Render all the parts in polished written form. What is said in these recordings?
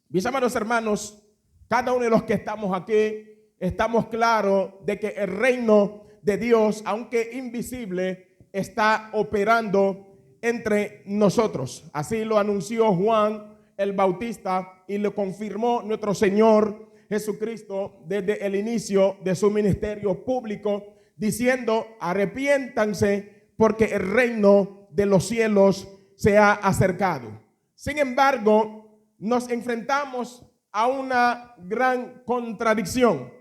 Mis amados hermanos, cada uno de los que estamos aquí, estamos claros de que el reino de Dios, aunque invisible, está operando entre nosotros. Así lo anunció Juan el Bautista y lo confirmó nuestro Señor Jesucristo desde el inicio de su ministerio público, diciendo: arrepiéntanse porque el reino de los cielos se ha acercado. Sin embargo, nos enfrentamos a una gran contradicción.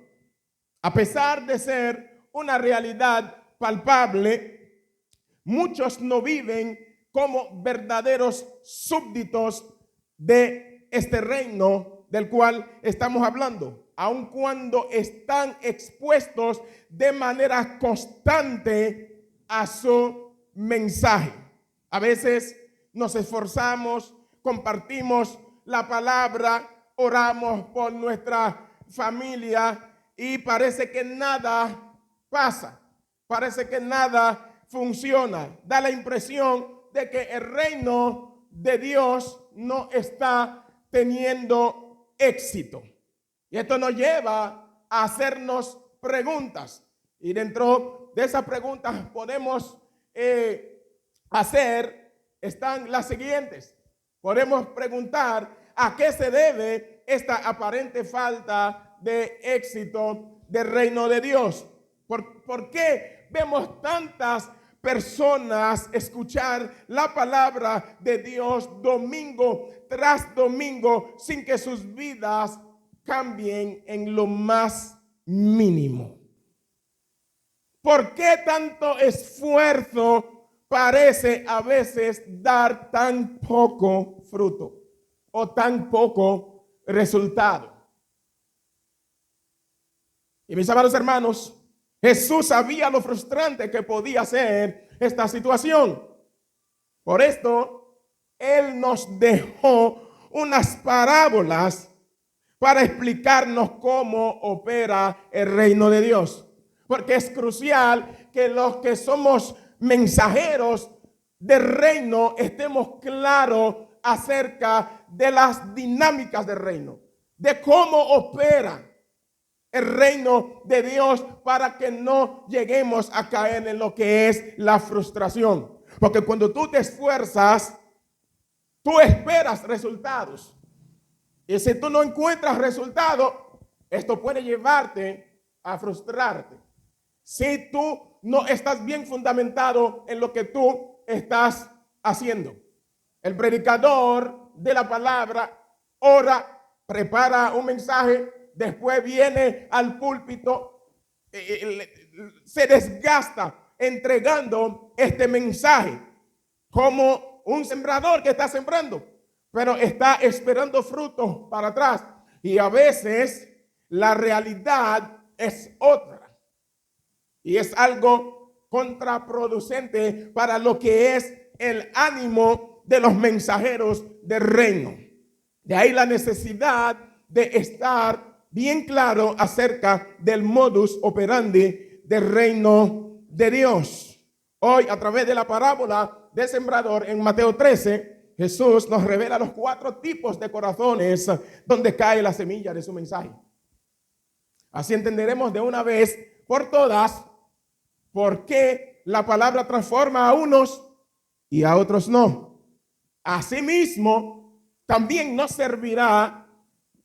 A pesar de ser una realidad palpable, muchos no viven como verdaderos súbditos de este reino del cual estamos hablando, aun cuando están expuestos de manera constante a su mensaje. A veces nos esforzamos, compartimos la palabra, oramos por nuestra familia y parece que nada pasa, parece que nada funciona. Da la impresión de que el reino de Dios no está teniendo éxito. Y esto nos lleva a hacernos preguntas. Y dentro de esas preguntas podemos están las siguientes. Podemos preguntar: ¿a qué se debe esta aparente falta de éxito del reino de Dios? ¿Por qué vemos tantas personas escuchar la palabra de Dios domingo tras domingo sin que sus vidas cambien en lo más mínimo? ¿Por qué tanto esfuerzo parece a veces dar tan poco fruto o tan poco resultado? Y mis amados hermanos, Jesús sabía lo frustrante que podía ser esta situación. Por esto, Él nos dejó unas parábolas para explicarnos cómo opera el reino de Dios. Porque es crucial que los que somos mensajeros del reino estemos claros acerca de las dinámicas del reino, de cómo opera el reino de Dios, para que no lleguemos a caer en lo que es la frustración. Porque cuando tú te esfuerzas, tú esperas resultados. Y si tú no encuentras resultados, esto puede llevarte a frustrarte. Si tú no estás bien fundamentado en lo que tú estás haciendo. El predicador de la palabra ora, prepara un mensaje, después viene al púlpito, se desgasta entregando este mensaje como un sembrador que está sembrando, pero está esperando frutos para atrás. Y a veces la realidad es otra. Y es algo contraproducente para lo que es el ánimo de los mensajeros del reino. De ahí la necesidad de estar bien claro acerca del modus operandi del reino de Dios. Hoy, a través de la parábola del sembrador en Mateo 13, Jesús nos revela los 4 tipos de corazones donde cae la semilla de su mensaje. Así entenderemos de una vez por todas por qué la palabra transforma a unos y a otros no. Asimismo, también nos servirá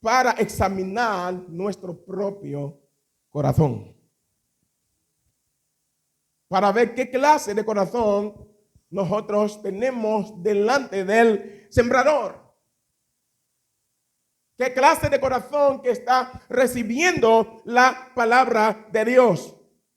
para examinar nuestro propio corazón, para ver qué clase de corazón nosotros tenemos delante del sembrador. ¿Qué clase de corazón que está recibiendo la palabra de Dios?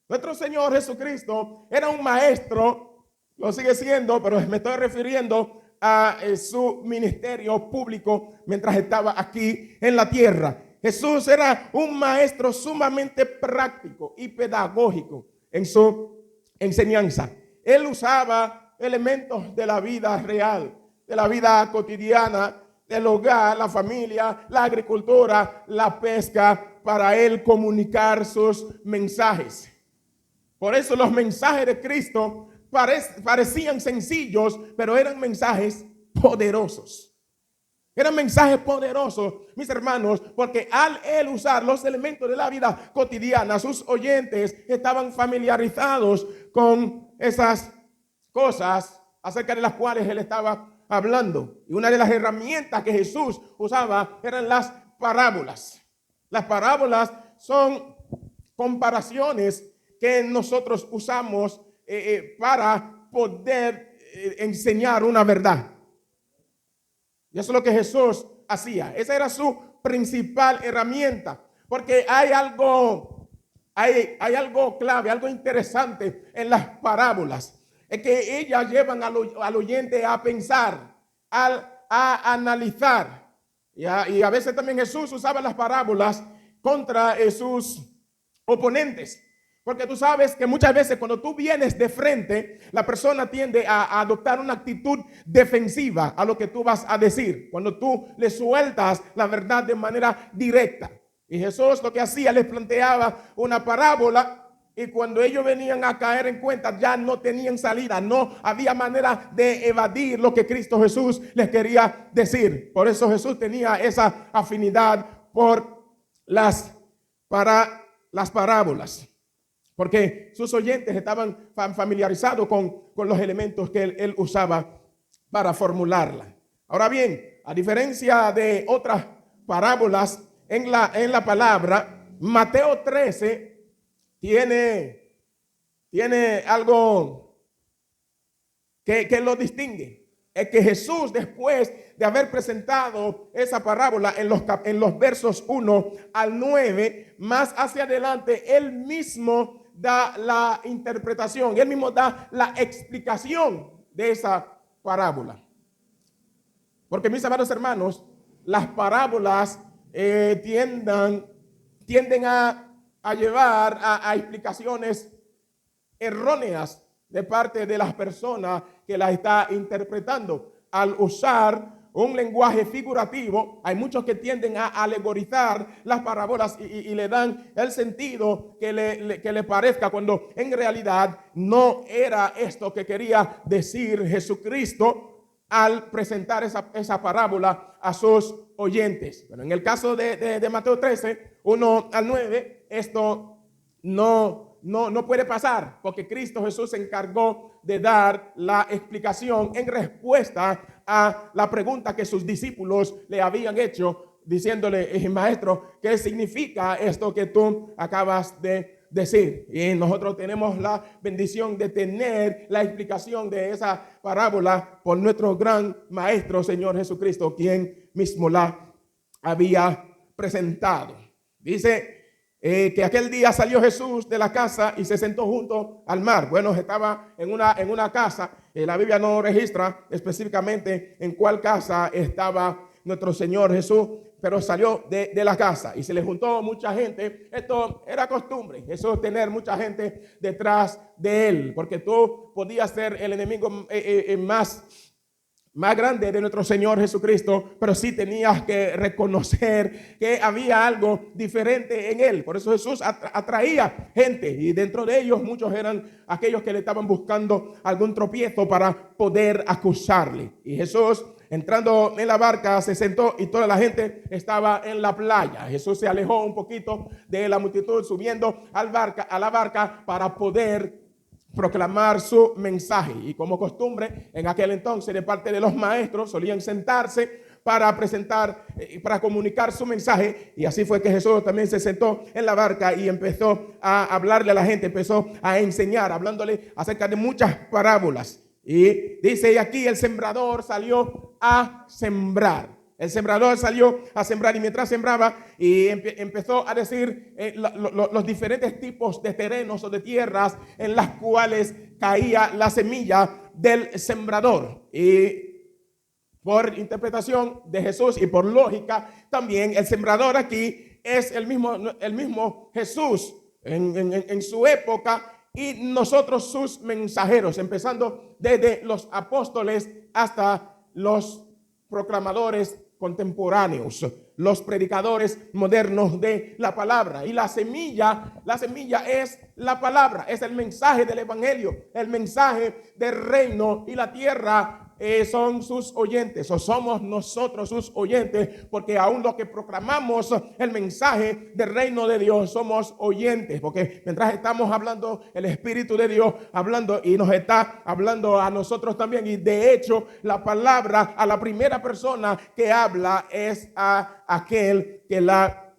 Nuestro Señor Jesucristo era un maestro, lo sigue siendo, pero me estoy refiriendo a su ministerio público mientras estaba aquí en la tierra. Jesús era un maestro sumamente práctico y pedagógico en su enseñanza. Él usaba elementos de la vida real, de la vida cotidiana, del hogar, la familia, la agricultura, la pesca, para él comunicar sus mensajes. Por eso los mensajes de Cristo parecían sencillos, pero eran mensajes poderosos. Eran mensajes poderosos, mis hermanos, porque al él usar los elementos de la vida cotidiana, sus oyentes estaban familiarizados con esas cosas acerca de las cuales él estaba hablando. Y una de las herramientas que Jesús usaba eran las parábolas. Las parábolas son comparaciones que nosotros usamos para poder enseñar una verdad. Y eso es lo que Jesús hacía. Esa era su principal herramienta. Porque hay algo clave, algo interesante en las parábolas. Es que ellas llevan al oyente a pensar, a analizar. Y a veces también Jesús usaba las parábolas contra sus oponentes. Porque tú sabes que muchas veces cuando tú vienes de frente, la persona tiende a adoptar una actitud defensiva a lo que tú vas a decir. Cuando tú le sueltas la verdad de manera directa. Y Jesús lo que hacía, les planteaba una parábola y cuando ellos venían a caer en cuenta ya no tenían salida. No había manera de evadir lo que Cristo Jesús les quería decir. Por eso Jesús tenía esa afinidad por las parábolas. Porque sus oyentes estaban familiarizados con los elementos que él usaba para formularla. Ahora bien, a diferencia de otras parábolas en la palabra, Mateo 13 tiene algo que lo distingue. Es que Jesús, después de haber presentado esa parábola en los versos 1 al 9, más hacia adelante, él mismo da la interpretación, él mismo da la explicación de esa parábola. Porque mis amados hermanos, las parábolas tienden a llevar a explicaciones erróneas de parte de las personas que las está interpretando. Al usar un lenguaje figurativo, hay muchos que tienden a alegorizar las parábolas y le dan el sentido que le parezca, cuando en realidad no era esto que quería decir Jesucristo al presentar esa parábola a sus oyentes. Pero en el caso de Mateo 13, 1 al 9, esto no puede pasar, porque Cristo Jesús se encargó de dar la explicación en respuesta a la pregunta que sus discípulos le habían hecho, diciéndole: maestro, ¿qué significa esto que tú acabas de decir? Y nosotros tenemos la bendición de tener la explicación de esa parábola por nuestro gran maestro, Señor Jesucristo, quien mismo la había presentado. Dice que aquel día salió Jesús de la casa y se sentó junto al mar. Bueno, estaba en una casa. La Biblia no registra específicamente en cuál casa estaba nuestro Señor Jesús, pero salió de la casa y se le juntó mucha gente. Esto era costumbre, eso, tener mucha gente detrás de él, porque tú podías ser el enemigo más grande de nuestro Señor Jesucristo, pero sí tenías que reconocer que había algo diferente en él. Por eso Jesús atraía gente, y dentro de ellos muchos eran aquellos que le estaban buscando algún tropiezo para poder acusarle. Y Jesús, entrando en la barca, se sentó y toda la gente estaba en la playa. Jesús se alejó un poquito de la multitud, subiendo a la barca para poder proclamar su mensaje. Y como costumbre en aquel entonces, de parte de los maestros, solían sentarse para presentar, para comunicar su mensaje. Y así fue que Jesús también se sentó en la barca y empezó a hablarle a la gente, empezó a enseñar, hablándole acerca de muchas parábolas. Y dice: y aquí el sembrador salió a sembrar. El sembrador salió a sembrar, y mientras sembraba y empezó a decir los diferentes tipos de terrenos o de tierras en las cuales caía la semilla del sembrador. Y por interpretación de Jesús y por lógica también, el sembrador aquí es el mismo Jesús en su época, y nosotros sus mensajeros, empezando desde los apóstoles hasta los proclamadores contemporáneos, los predicadores modernos de la palabra. Y la semilla es la palabra, es el mensaje del evangelio, el mensaje del reino, y la tierra son sus oyentes, o somos nosotros sus oyentes, porque aún los que proclamamos el mensaje del reino de Dios somos oyentes, porque mientras estamos hablando, el Espíritu de Dios hablando y nos está hablando a nosotros también. Y de hecho, la palabra a la primera persona que habla es a aquel que la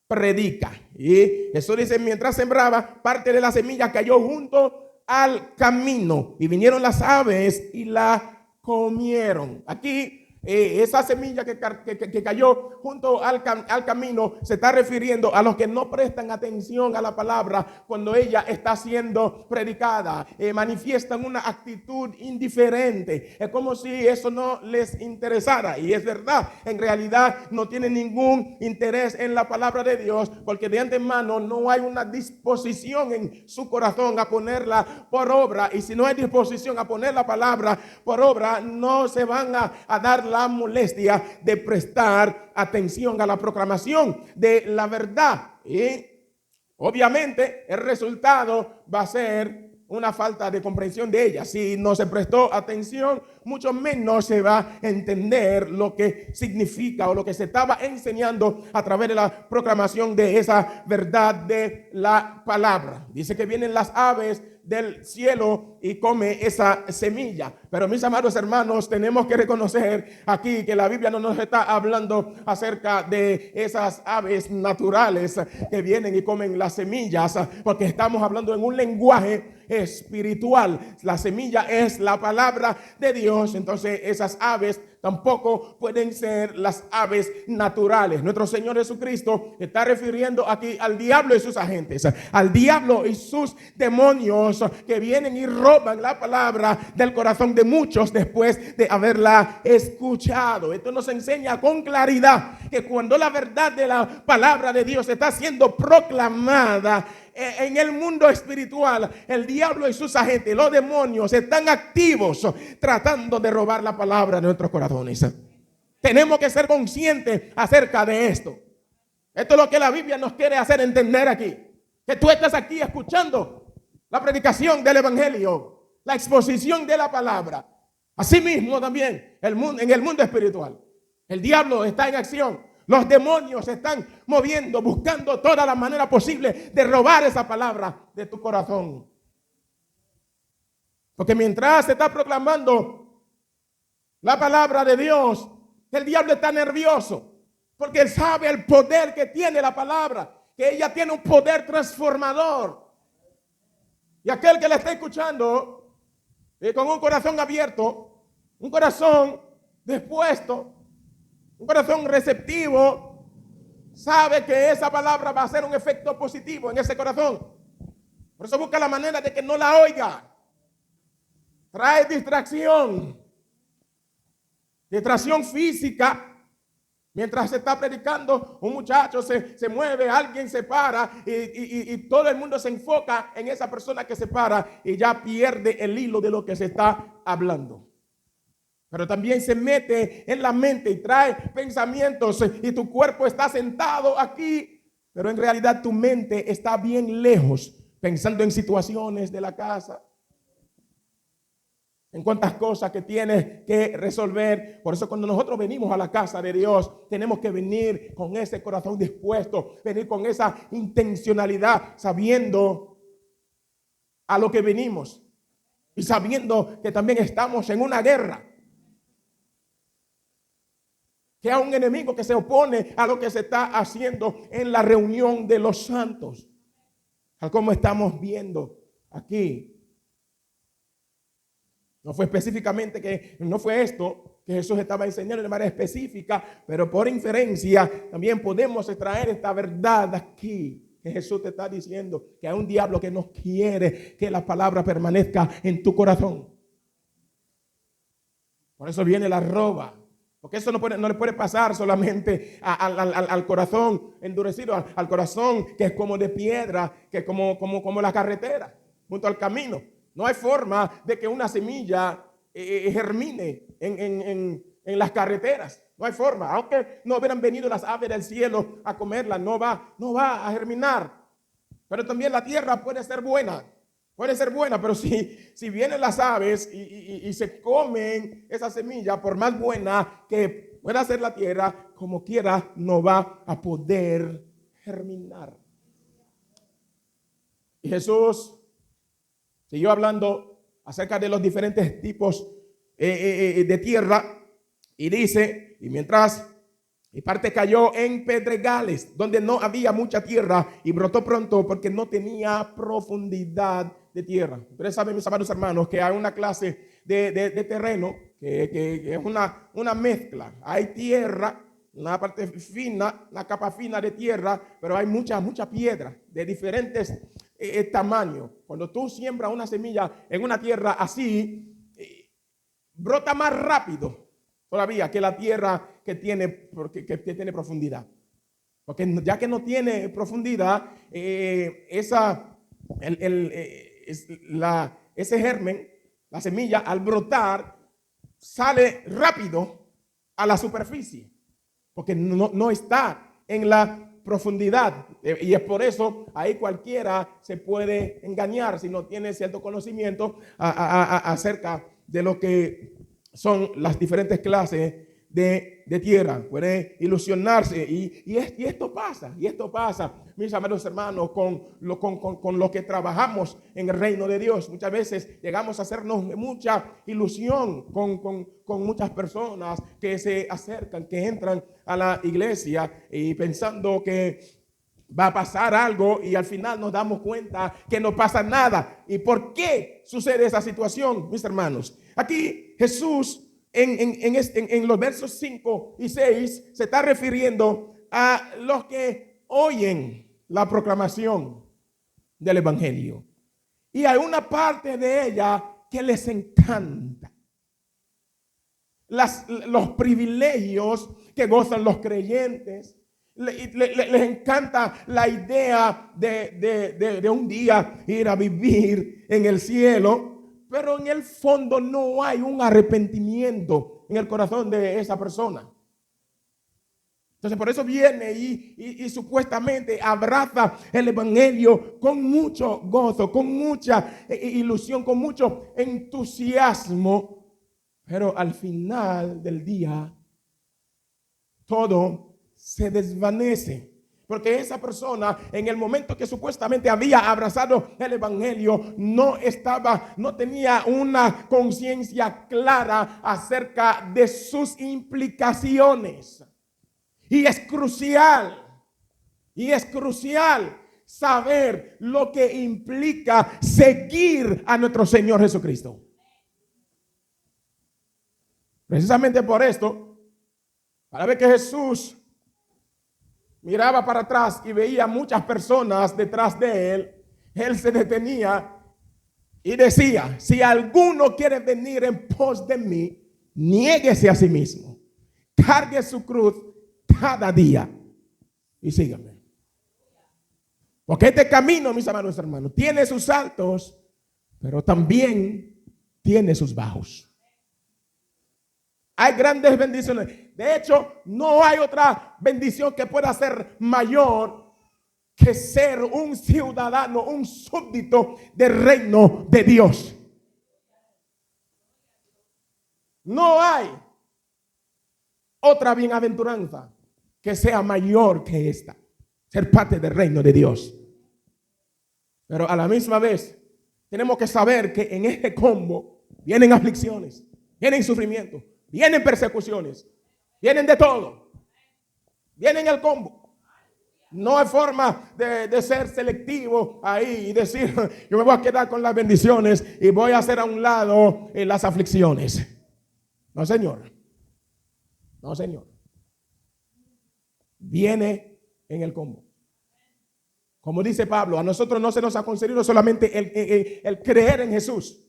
predica. Y Jesús dice: mientras sembraba, parte de la semilla cayó junto al camino y vinieron las aves y la comieron. Aquí esa semilla que cayó junto al camino se está refiriendo a los que no prestan atención a la palabra cuando ella está siendo predicada. Manifiestan una actitud indiferente. Es como si eso no les interesara. Y es verdad, en realidad no tienen ningún interés en la palabra de Dios, porque de antemano no hay una disposición en su corazón a ponerla por obra. Y si no hay disposición a poner la palabra por obra, no se van a dar la molestia de prestar atención a la proclamación de la verdad. Y obviamente el resultado va a ser una falta de comprensión de ella. Si no se prestó atención, mucho menos se va a entender lo que significa o lo que se estaba enseñando a través de la proclamación de esa verdad de la palabra. Dice que vienen las aves del cielo y come esa semilla. Pero mis amados hermanos, tenemos que reconocer aquí que la Biblia no nos está hablando acerca de esas aves naturales que vienen y comen las semillas, porque estamos hablando en un lenguaje espiritual. La semilla es la palabra de Dios. Entonces esas aves tampoco pueden ser las aves naturales. Nuestro Señor Jesucristo está refiriendo aquí al diablo y sus agentes, al diablo y sus demonios que vienen y roban la palabra del corazón de muchos después de haberla escuchado. Esto nos enseña con claridad que cuando la verdad de la palabra de Dios está siendo proclamada en el mundo espiritual, el diablo y sus agentes, los demonios, están activos tratando de robar la palabra de nuestros corazones. Tenemos que ser conscientes acerca de esto. Esto es lo que la Biblia nos quiere hacer entender aquí. Que tú estás aquí escuchando la predicación del evangelio, la exposición de la palabra. Asimismo también en el mundo espiritual, el diablo está en acción. Los demonios se están moviendo, buscando toda la manera posible de robar esa palabra de tu corazón. Porque mientras se está proclamando la palabra de Dios, el diablo está nervioso, porque él sabe el poder que tiene la palabra, que ella tiene un poder transformador. Y aquel que la está escuchando con un corazón abierto, un corazón dispuesto, un corazón receptivo, sabe que esa palabra va a hacer un efecto positivo en ese corazón. Por eso busca la manera de que no la oiga. Trae distracción física. Mientras se está predicando, un muchacho se mueve, alguien se para y todo el mundo se enfoca en esa persona que se para y ya pierde el hilo de lo que se está hablando. Pero también se mete en la mente y trae pensamientos y tu cuerpo está sentado aquí, pero en realidad tu mente está bien lejos, pensando en situaciones de la casa, en cuántas cosas que tienes que resolver. Por eso cuando nosotros venimos a la casa de Dios, tenemos que venir con ese corazón dispuesto, venir con esa intencionalidad, sabiendo a lo que venimos y sabiendo que también estamos en una guerra. Que hay un enemigo que se opone a lo que se está haciendo en la reunión de los santos. Tal como estamos viendo aquí. No fue específicamente no fue esto que Jesús estaba enseñando de manera específica, pero por inferencia también podemos extraer esta verdad aquí. Que Jesús te está diciendo que hay un diablo que no quiere que la palabra permanezca en tu corazón. Por eso viene la roba. Porque eso no le puede pasar solamente al corazón endurecido, al corazón que es como de piedra, que es como la carretera, junto al camino. No hay forma de que una semilla germine en las carreteras. No hay forma. Aunque no hubieran venido las aves del cielo a comerla, no va a germinar. Pero también la tierra puede ser buena. Puede ser buena, pero si vienen las aves y se comen esa semilla, por más buena que pueda ser la tierra, como quiera, no va a poder germinar. Y Jesús siguió hablando acerca de los diferentes tipos de tierra y dice, y parte cayó en pedregales, donde no había mucha tierra, y brotó pronto porque no tenía profundidad de tierra. Ustedes saben, mis amados hermanos, que hay una clase de terreno que es una mezcla. Hay tierra, una parte fina, una capa fina de tierra, pero hay mucha piedra de diferentes tamaños. Cuando tú siembras una semilla en una tierra así, brota más rápido todavía que la tierra que tiene profundidad. Porque ya que no tiene profundidad, ese germen, la semilla, al brotar, sale rápido a la superficie. Porque no está en la profundidad. Y es por eso ahí cualquiera se puede engañar si no tiene cierto conocimiento acerca de lo que son las diferentes clases de tierra. Puede ilusionarse y esto pasa, mis amados hermanos, con lo que trabajamos en el reino de Dios. Muchas veces llegamos a hacernos mucha ilusión con muchas personas que se acercan, que entran a la iglesia y pensando que va a pasar algo y al final nos damos cuenta que no pasa nada. ¿Y por qué sucede esa situación, mis hermanos? Aquí Jesús en los versos 5 y 6 se está refiriendo a los que oyen la proclamación del evangelio. Y hay una parte de ella que les encanta. Los privilegios que gozan los creyentes. Les encanta la idea de un día ir a vivir en el cielo. Pero en el fondo no hay un arrepentimiento en el corazón de esa persona. Entonces por eso viene y supuestamente abraza el evangelio con mucho gozo, con mucha ilusión, con mucho entusiasmo. Pero al final del día todo se desvanece. Porque esa persona, en el momento que supuestamente había abrazado el evangelio, no tenía una conciencia clara acerca de sus implicaciones. Y es crucial saber lo que implica seguir a nuestro Señor Jesucristo. Precisamente por esto, para ver que Jesús miraba para atrás y veía muchas personas detrás de él, él se detenía y decía: si alguno quiere venir en pos de mí, niéguese a sí mismo, cargue su cruz cada día y sígame. Porque este camino, mis amados hermanos, tiene sus altos, pero también tiene sus bajos. Hay grandes bendiciones. De hecho, no hay otra bendición que pueda ser mayor que ser un ciudadano, un súbdito del reino de Dios. No hay otra bienaventuranza que sea mayor que esta, ser parte del reino de Dios. Pero a la misma vez tenemos que saber que en este combo vienen aflicciones, vienen sufrimientos, vienen persecuciones, vienen de todo, vienen el combo. No hay forma de ser selectivo ahí y decir: yo me voy a quedar con las bendiciones y voy a hacer a un lado las aflicciones. No, señor. No, señor. Viene en el combo. Como dice Pablo, a nosotros no se nos ha concedido solamente el creer en Jesús.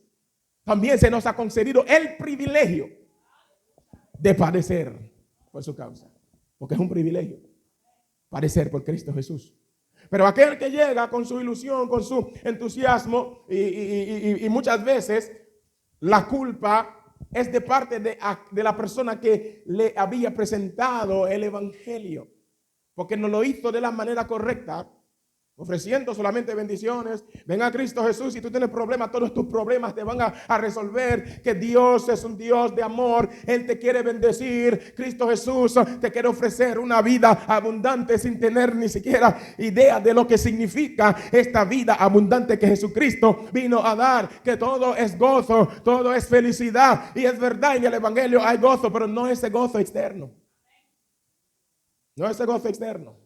También se nos ha concedido el privilegio de padecer por su causa. Porque es un privilegio padecer por Cristo Jesús. Pero aquel que llega con su ilusión, con su entusiasmo y muchas veces la culpa es de parte de la persona que le había presentado el evangelio. Porque no lo hizo de la manera correcta. ofreciendo solamente bendiciones. Ven a Cristo Jesús. Si tú tienes problemas, todos tus problemas te van a resolver. Que Dios es un Dios de amor. Él te quiere bendecir. Cristo Jesús te quiere ofrecer una vida abundante sin tener ni siquiera idea de lo que significa esta vida abundante que Jesucristo vino a dar. Que todo es gozo, todo es felicidad. Y es verdad, en el Evangelio hay gozo, pero no ese gozo externo. No ese gozo externo.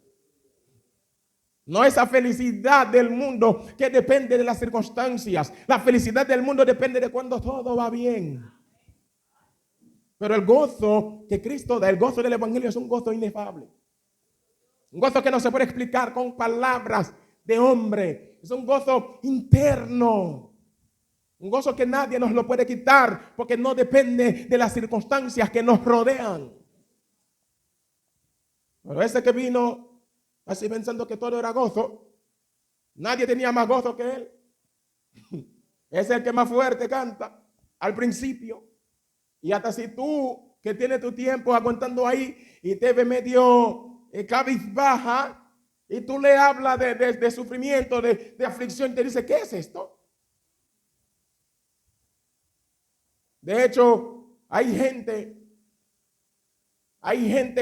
No esa felicidad del mundo que depende de las circunstancias. La felicidad del mundo depende de cuando todo va bien. Pero el gozo que Cristo da, el gozo del Evangelio, es un gozo inefable. Un gozo que no se puede explicar con palabras de hombre. Es un gozo interno. Un gozo que nadie nos lo puede quitar porque no depende de las circunstancias que nos rodean. Pero ese que vino así pensando que todo era gozo, nadie tenía más gozo que él. Es el que más fuerte canta al principio. Y hasta si tú, que tienes tu tiempo aguantando ahí y te ve medio cabizbaja, y tú le hablas de sufrimiento, de aflicción, y te dice, ¿qué es esto? De hecho, hay gente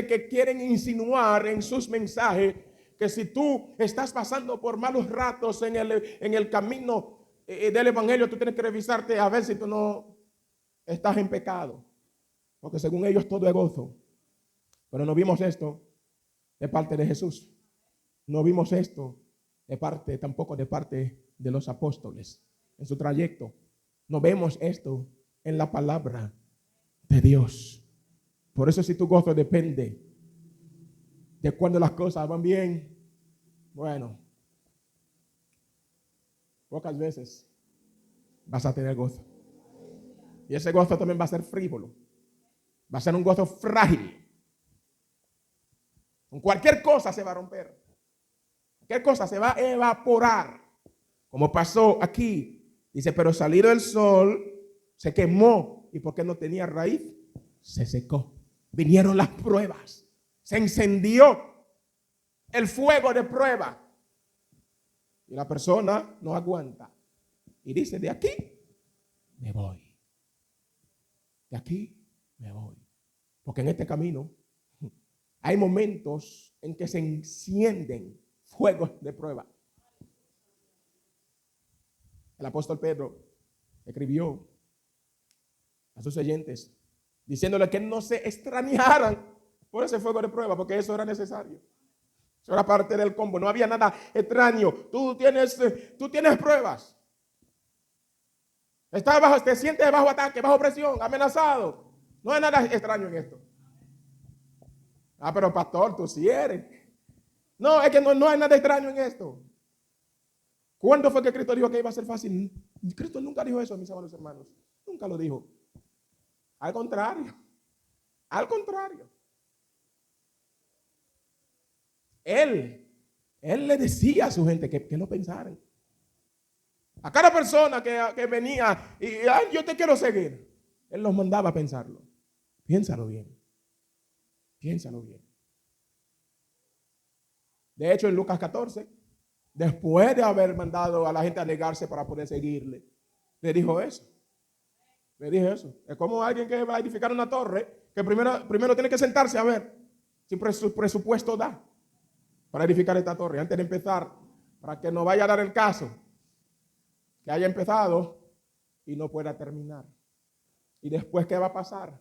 que quieren insinuar en sus mensajes que si tú estás pasando por malos ratos en el camino del Evangelio, tú tienes que revisarte a ver si tú no estás en pecado. Porque según ellos todo es gozo. Pero no vimos esto de parte de Jesús. No vimos esto tampoco de parte de los apóstoles en su trayecto. No vemos esto en la palabra de Dios. Por eso si tu gozo depende de cuando las cosas van bien, bueno, pocas veces vas a tener gozo. Y ese gozo también va a ser frívolo. Va a ser un gozo frágil. Con cualquier cosa se va a romper. Cualquier cosa se va a evaporar. Como pasó aquí. Dice, pero salido el sol, se quemó. ¿Y por qué no tenía raíz? Se secó. Vinieron las pruebas. Se encendió el fuego de prueba. Y la persona no aguanta. Y dice, de aquí me voy. De aquí me voy. Porque en este camino hay momentos en que se encienden fuegos de prueba. El apóstol Pedro escribió a sus oyentes diciéndole que no se extrañaran por ese fuego de prueba, porque eso era necesario. Eso era parte del combo. No había nada extraño. Tú tienes pruebas. Te sientes bajo ataque, bajo presión, amenazado. No hay nada extraño en esto. Pero pastor, tú sí eres. No, es que no hay nada extraño en esto. ¿Cuándo fue que Cristo dijo que iba a ser fácil? Cristo nunca dijo eso, mis amados hermanos. Nunca lo dijo. Al contrario. Al contrario. Él le decía a su gente que no pensaran. A cada persona que venía y yo te quiero seguir, él los mandaba a pensarlo. Piénsalo bien. Piénsalo bien. De hecho, en Lucas 14, después de haber mandado a la gente a negarse para poder seguirle, le dijo eso. Le dije eso. Es como alguien que va a edificar una torre, que primero tiene que sentarse a ver si su presupuesto da para edificar esta torre, antes de empezar, para que no vaya a dar el caso que haya empezado y no pueda terminar. Y después, ¿qué va a pasar?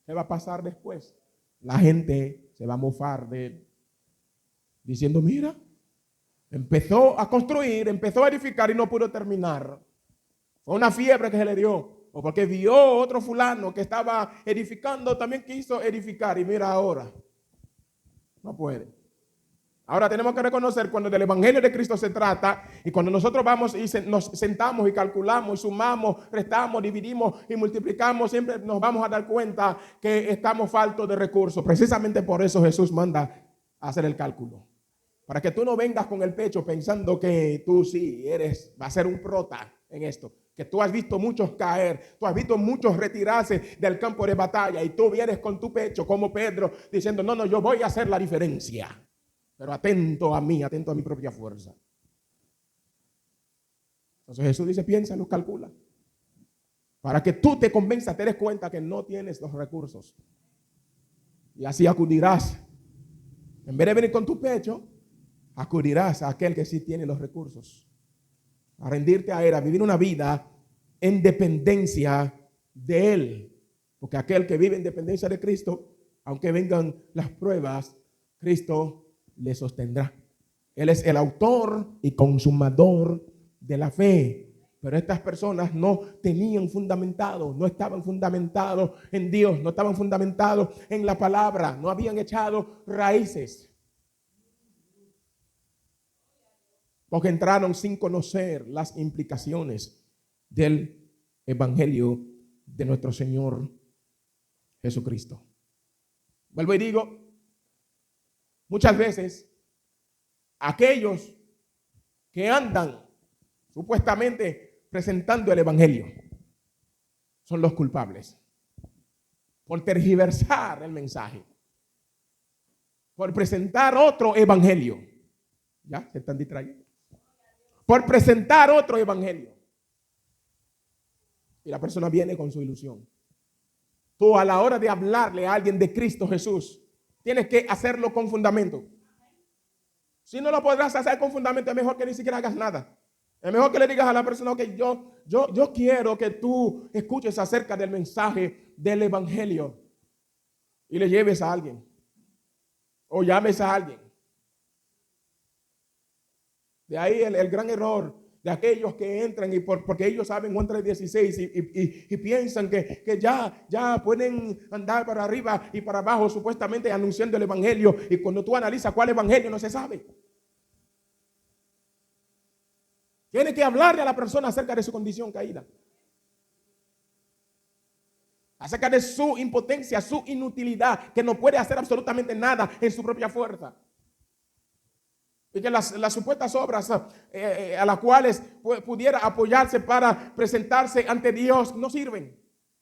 ¿Qué va a pasar después? La gente se va a mofar de él, diciendo, mira, empezó a construir, empezó a edificar y no pudo terminar. Fue una fiebre que se le dio. O porque vio otro fulano que estaba edificando, también quiso edificar. Y mira ahora, no puede. Ahora tenemos que reconocer cuando del Evangelio de Cristo se trata y cuando nosotros vamos y nos sentamos y calculamos, sumamos, restamos, dividimos y multiplicamos, siempre nos vamos a dar cuenta que estamos faltos de recursos. Precisamente por eso Jesús manda a hacer el cálculo. Para que tú no vengas con el pecho pensando que tú sí vas a ser un prota en esto. Que tú has visto muchos caer, tú has visto muchos retirarse del campo de batalla y tú vienes con tu pecho como Pedro diciendo, no, yo voy a hacer la diferencia. pero atento a mí, atento a mi propia fuerza. Entonces Jesús dice, piénsalo, calcula. Para que tú te convenzas, te des cuenta que no tienes los recursos. Y así acudirás. En vez de venir con tu pecho, acudirás a aquel que sí tiene los recursos. A rendirte a Él, a vivir una vida en dependencia de Él. Porque aquel que vive en dependencia de Cristo, aunque vengan las pruebas, Cristo le sostendrá. Él es el autor y consumador de la fe. Pero estas personas no tenían fundamentado, no estaban fundamentados en Dios, no estaban fundamentados en la palabra, no habían echado raíces. Porque entraron sin conocer las implicaciones del evangelio de nuestro Señor Jesucristo. Vuelvo y digo, muchas veces aquellos que andan supuestamente presentando el evangelio son los culpables por tergiversar el mensaje, por presentar otro evangelio. ¿Ya? ¿Se están distrayendo? Por presentar otro evangelio. Y la persona viene con su ilusión. Tú, a la hora de hablarle a alguien de Cristo Jesús, tienes que hacerlo con fundamento. Si no lo podrás hacer con fundamento, es mejor que ni siquiera hagas nada. Es mejor que le digas a la persona que yo quiero que tú escuches acerca del mensaje del evangelio y le lleves a alguien o llames a alguien. De ahí el gran error de aquellos que entran y porque ellos saben Juan 3:16 y piensan que ya pueden andar para arriba y para abajo supuestamente anunciando el evangelio, y cuando tú analizas cuál evangelio no se sabe. Tiene que hablarle a la persona acerca de su condición caída, acerca de su impotencia, su inutilidad, que no puede hacer absolutamente nada en su propia fuerza. Y que las supuestas obras a las cuales pudiera apoyarse para presentarse ante Dios no sirven.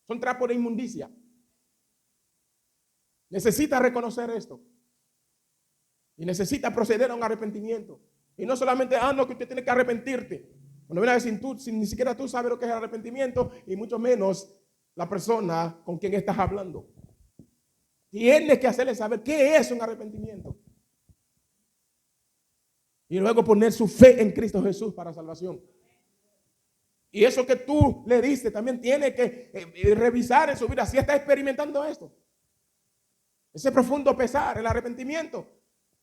Son trapos de inmundicia. Necesita reconocer esto. Y necesita proceder a un arrepentimiento. Y no solamente, no, que usted tiene que arrepentirte. Cuando viene a decir si ni siquiera tú sabes lo que es el arrepentimiento, y mucho menos la persona con quien estás hablando. Tienes que hacerle saber qué es un arrepentimiento. Y luego poner su fe en Cristo Jesús para salvación. Y eso que tú le diste también tiene que revisar en su vida si está experimentando esto. Ese profundo pesar, el arrepentimiento.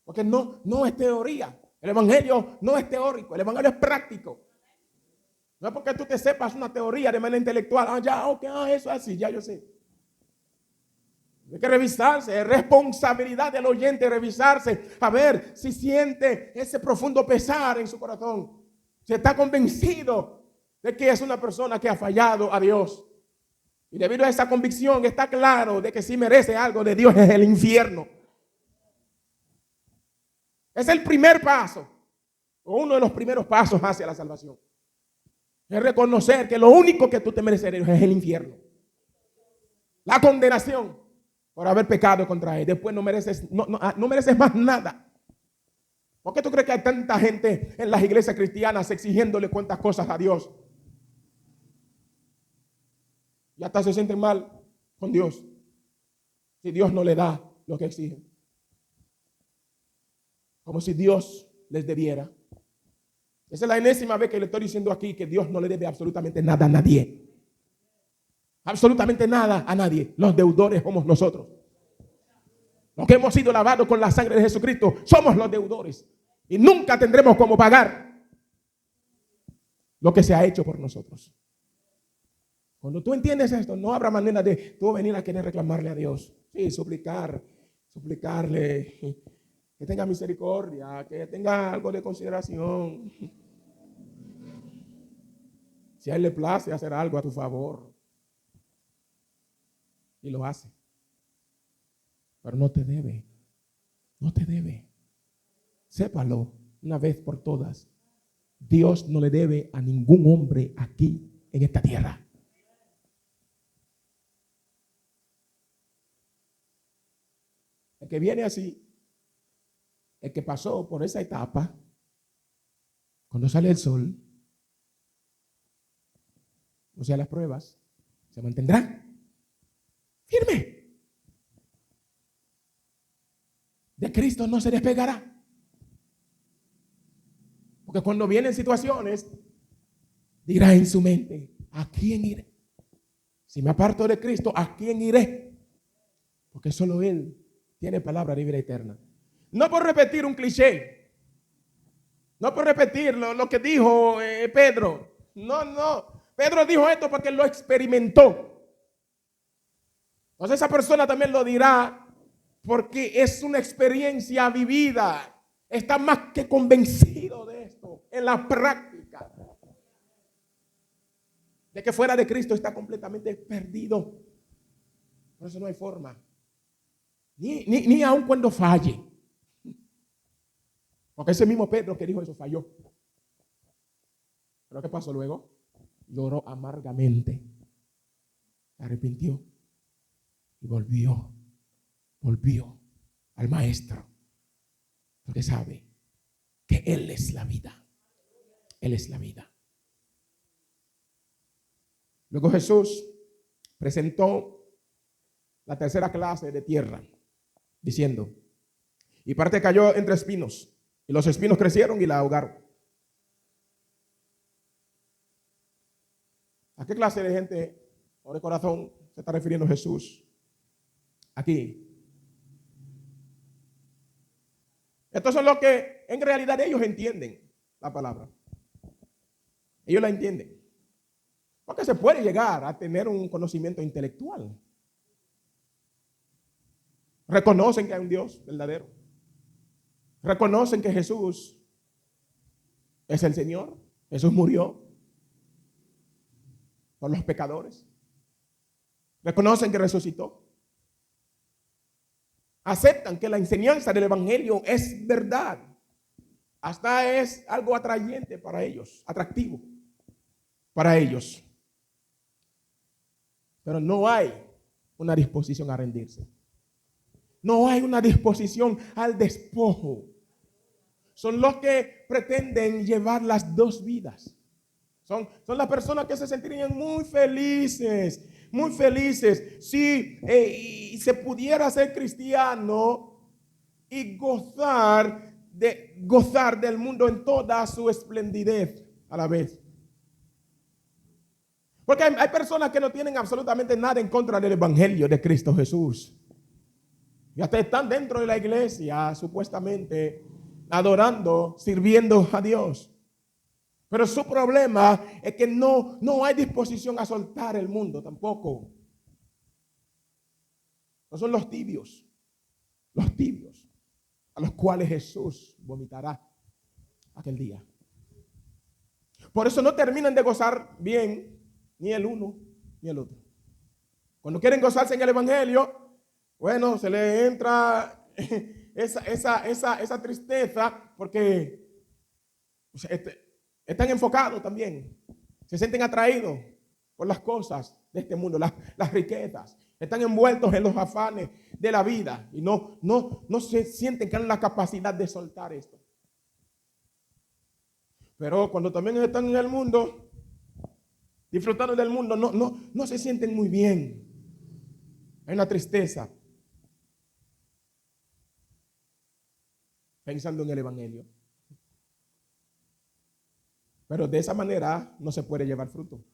Porque no es teoría. El evangelio no es teórico, el evangelio es práctico. No es porque tú te sepas una teoría de manera intelectual. Eso es así, ya yo sé. Hay que revisarse, es responsabilidad del oyente revisarse, a ver si siente ese profundo pesar en su corazón. Si está convencido de que es una persona que ha fallado a Dios. Y debido a esa convicción está claro de que si merece algo de Dios es el infierno. Es el primer paso, o uno de los primeros pasos hacia la salvación. Es reconocer que lo único que tú te mereces es el infierno. La condenación por haber pecado contra Él. Después no mereces más nada. ¿Por qué tú crees que hay tanta gente en las iglesias cristianas exigiéndole cuantas cosas a Dios? Y hasta se sienten mal con Dios si Dios no le da lo que exigen. Como si Dios les debiera. Esa es la enésima vez que le estoy diciendo aquí que Dios no le debe absolutamente nada a nadie. Absolutamente nada a nadie. Los deudores somos nosotros. Los que hemos sido lavados con la sangre de Jesucristo somos los deudores. Y nunca tendremos cómo pagar lo que se ha hecho por nosotros. Cuando tú entiendes esto, no habrá manera de tú venir a querer reclamarle a Dios. Sí, suplicarle que tenga misericordia, que tenga algo de consideración. Si a Él le place hacer algo a tu favor. Y lo hace. Pero no te debe. No te debe. Sépalo una vez por todas. Dios no le debe a ningún hombre aquí en esta tierra. El que viene así el que pasó por esa etapa, cuando sale el sol, o sea, las pruebas, se mantendrá firme. De Cristo no se despegará. Porque cuando vienen situaciones, dirá en su mente, ¿a quién iré? Si me aparto de Cristo, ¿a quién iré? Porque solo Él tiene palabra de vida eterna. No por repetir un cliché, no por repetir lo que dijo Pedro. No. Pedro dijo esto porque lo experimentó. Entonces esa persona también lo dirá porque es una experiencia vivida. Está más que convencido de esto en la práctica. De que fuera de Cristo está completamente perdido. Por eso no hay forma. Ni aun cuando falle. Porque ese mismo Pedro que dijo eso falló. ¿Pero qué pasó luego? Lloró amargamente. Se arrepintió. Y volvió al maestro. Porque sabe que Él es la vida. Él es la vida. Luego Jesús presentó la tercera clase de tierra, diciendo, y parte cayó entre espinos, y los espinos crecieron y la ahogaron. ¿A qué clase de gente o de corazón se está refiriendo Jesús aquí? Estos son los que en realidad ellos entienden la palabra. Ellos la entienden. Porque se puede llegar a tener un conocimiento intelectual. Reconocen que hay un Dios verdadero. Reconocen que Jesús es el Señor. Jesús murió por los pecadores. Reconocen que resucitó. Aceptan que la enseñanza del Evangelio es verdad. Hasta es algo atrayente para ellos, atractivo para ellos. Pero no hay una disposición a rendirse. No hay una disposición al despojo. Son los que pretenden llevar las dos vidas. Son las personas que se sentirían muy felices si se pudiera ser cristiano y gozar del mundo en toda su esplendidez a la vez. Porque hay personas que no tienen absolutamente nada en contra del Evangelio de Cristo Jesús. Y hasta están dentro de la iglesia, supuestamente, adorando, sirviendo a Dios. Pero su problema es que no hay disposición a soltar el mundo tampoco. No son los tibios a los cuales Jesús vomitará aquel día. Por eso no terminan de gozar bien ni el uno ni el otro. Cuando quieren gozarse en el Evangelio, bueno, se le entra esa tristeza porque están enfocados también. Se sienten atraídos por las cosas de este mundo, las riquezas. Están envueltos en los afanes de la vida y no se sienten que tienen la capacidad de soltar esto. Pero cuando también están en el mundo, disfrutando del mundo, no se sienten muy bien. Hay una tristeza pensando en el Evangelio. Pero de esa manera no se puede llevar fruto.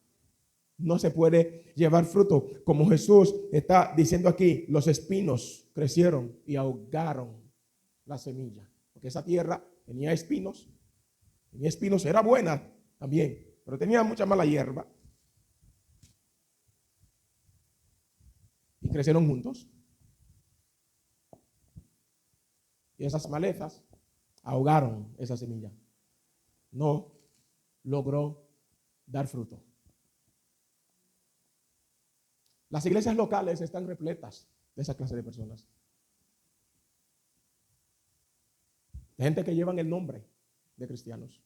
No se puede llevar fruto. Como Jesús está diciendo aquí, los espinos crecieron y ahogaron la semilla. Porque esa tierra tenía espinos. Era buena también, pero tenía mucha mala hierba. Y crecieron juntos. Y esas malezas ahogaron esa semilla. No logró dar fruto. Las iglesias locales están repletas de esa clase de personas. De gente que llevan el nombre de cristianos,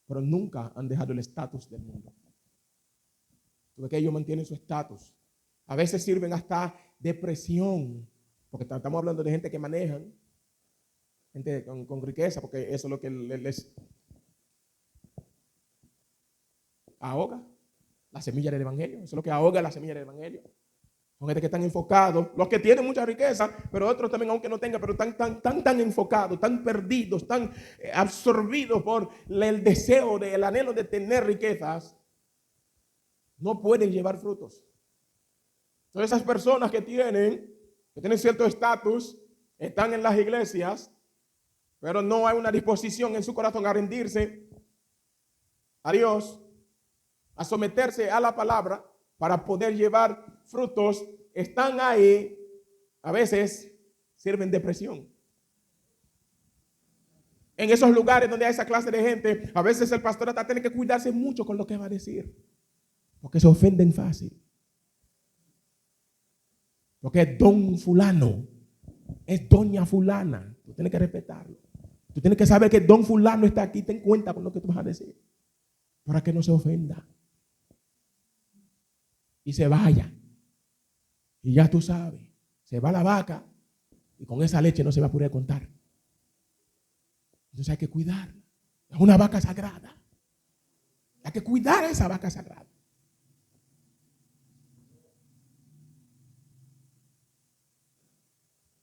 pero nunca han dejado el estatus del mundo. Porque ellos mantienen su estatus. A veces sirven hasta de presión, porque estamos hablando de gente que manejan gente con riqueza, porque eso es lo que les ahoga la semilla del evangelio. Eso es lo que ahoga la semilla del evangelio. Son gente que están enfocados, los que tienen mucha riqueza, pero otros también, aunque no tengan, pero tan enfocados, tan perdidos, tan absorbidos por el deseo, el anhelo de tener riquezas, no pueden llevar frutos. Son esas personas que tienen cierto estatus, están en las iglesias, pero no hay una disposición en su corazón a rendirse a Dios, a someterse a la palabra para poder llevar frutos. Están ahí, a veces sirven de presión. En esos lugares donde hay esa clase de gente, a veces el pastor hasta tiene que cuidarse mucho con lo que va a decir, porque se ofenden fácil. Porque es don fulano, es doña fulana. Tú tienes que respetarlo. Tú tienes que saber que don fulano está aquí. Ten cuenta con lo que tú vas a decir, para que no se ofenda y se vaya. Y ya tú sabes, se va la vaca y con esa leche no se va a poder contar. Entonces hay que cuidarla. Es una vaca sagrada. Hay que cuidar a esa vaca sagrada.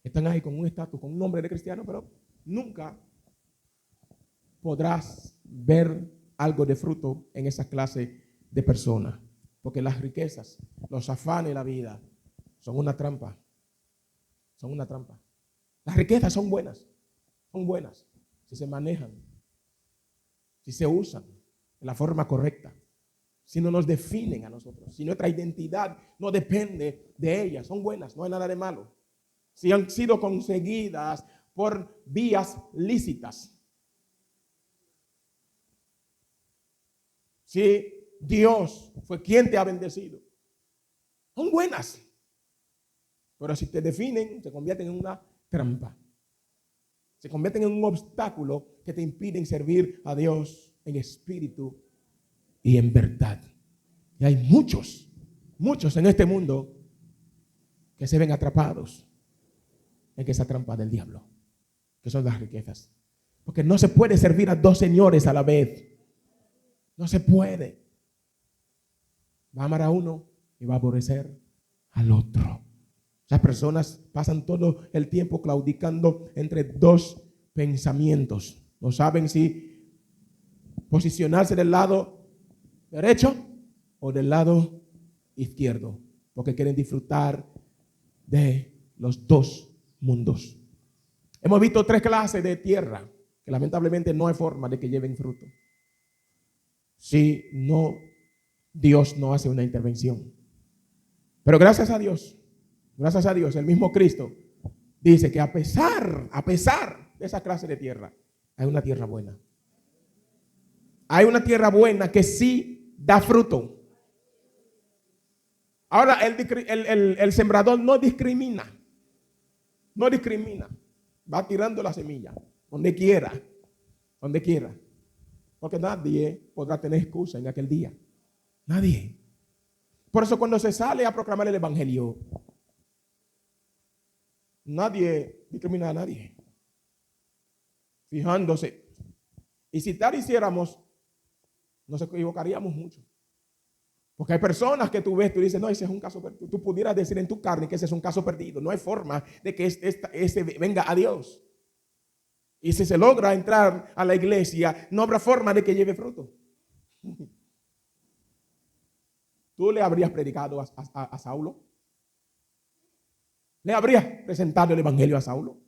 Están ahí con un estatus, con un nombre de cristiano, pero nunca podrás ver algo de fruto en esa clase de personas. Porque las riquezas, los afanes de la vida son una trampa. Son una trampa. Las riquezas son buenas si se manejan, si se usan de la forma correcta, si no nos definen a nosotros, si nuestra identidad no depende de ellas. Son buenas, no hay nada de malo. Si han sido conseguidas por vías lícitas. Si Dios fue quien te ha bendecido, son buenas. Pero si te definen, se convierten en una trampa. Se convierten en un obstáculo que te impiden servir a Dios en espíritu y en verdad. Y hay muchos en este mundo que se ven atrapados en esa trampa del diablo, que son las riquezas. Porque no se puede servir a dos señores a la vez. No se puede. Va a amar a uno y va a aborrecer al otro. Las personas pasan todo el tiempo claudicando entre dos pensamientos. No saben si posicionarse del lado derecho o del lado izquierdo, porque quieren disfrutar de los dos mundos. Hemos visto 3 clases de tierra que lamentablemente no hay forma de que lleven fruto si Dios no hace una intervención. Pero gracias a Dios, el mismo Cristo dice que a pesar de esa clase de tierra, hay una tierra buena. Hay una tierra buena que sí da fruto. Ahora el sembrador no discrimina. Va tirando la semilla donde quiera. Porque nadie podrá tener excusa en aquel día. Nadie. Por eso cuando se sale a proclamar el evangelio, nadie discrimina a nadie. Fijándose. Y si tal hiciéramos, nos equivocaríamos mucho. Porque hay personas que tú ves, tú dices, no, ese es un caso perdido. Tú pudieras decir en tu carne que ese es un caso perdido. No hay forma de que ese venga a Dios. Y si se logra entrar a la iglesia, no habrá forma de que lleve fruto. ¿Tú le habrías predicado a Saulo? ¿Le habrías presentado el evangelio a Saulo?